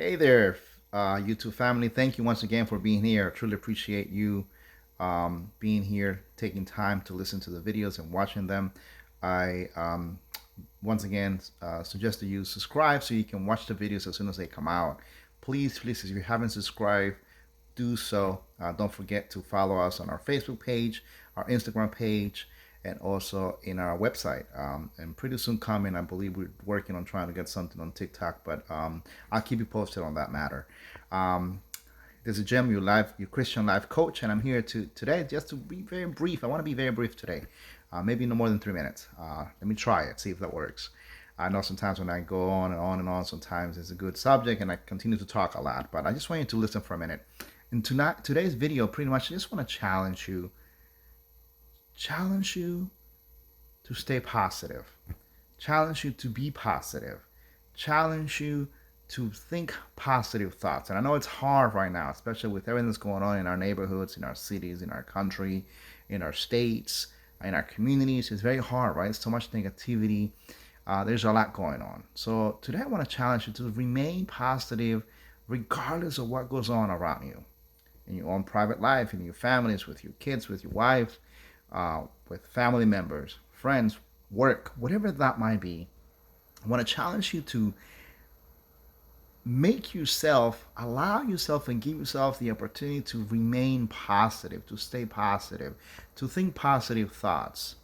Hey there, YouTube family. Thank you once again for being here. I truly appreciate you being here, taking time to listen to the videos and watching them. I once again suggest that you subscribe so you can watch the videos as soon as they come out. Please, if you haven't subscribed, do so. Don't forget to follow us on our Facebook page, our Instagram page, and also in our website. And pretty soon coming, I believe we're working on trying to get something on TikTok, but I'll keep you posted on that matter. Um, this is Jim, your Christian life coach, and I'm here today just to be very brief. I want to be very brief today, maybe no more than 3 minutes. Let me try it, see if that works. I know sometimes when I go on and on and on, sometimes it's a good subject and I continue to talk a lot, but I just want you to listen for a minute. In today's video, pretty much, I just want to challenge you to stay positive, challenge you to be positive, challenge you to think positive thoughts. And I know it's hard right now, especially with everything that's going on in our neighborhoods, in our cities, in our country, in our states, in our communities. It's very hard, right? So much negativity. There's a lot going on. So today I want to challenge you to remain positive regardless of what goes on around you in your own private life, in your families, with your kids, with your wife, with family members, friends, work, whatever that might be. I want to challenge you to allow yourself and give yourself the opportunity to remain positive, to stay positive, to think positive thoughts.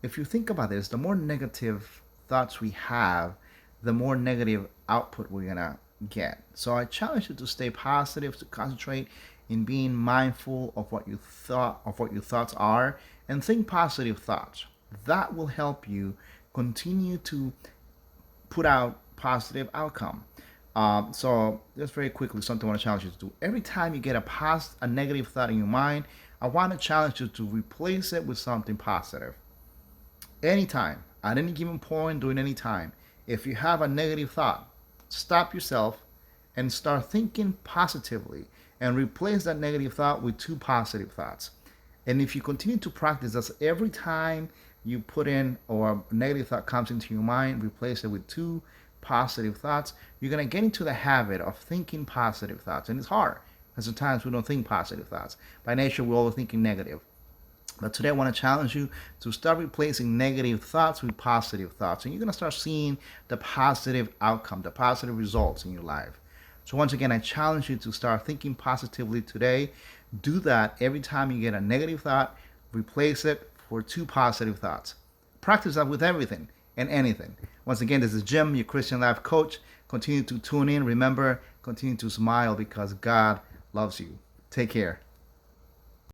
If you think about this, the more negative thoughts we have, the more negative output we're gonna get. So I challenge you to stay positive, to concentrate in being mindful of what your thoughts are, and think positive thoughts. That will help you continue to put out positive outcome. So just very quickly, something I want to challenge you to do. Every time you get a negative thought in your mind, I want to challenge you to replace it with something positive. Anytime, at any given point, during any time, if you have a negative thought, stop yourself and start thinking positively and replace that negative thought with two positive thoughts. And if you continue to practice this every time you put in or a negative thought comes into your mind, replace it with two positive thoughts, you're going to get into the habit of thinking positive thoughts. And it's hard because sometimes we don't think positive thoughts. By nature, we're always thinking negative. But today I want to challenge you to start replacing negative thoughts with positive thoughts. And you're going to start seeing the positive outcome, the positive results in your life. So once again, I challenge you to start thinking positively today. Do that every time you get a negative thought, replace it for two positive thoughts. Practice that with everything and anything. Once again, this is Jim, your Christian life coach. Continue to tune in. Remember, continue to smile because God loves you. Take care.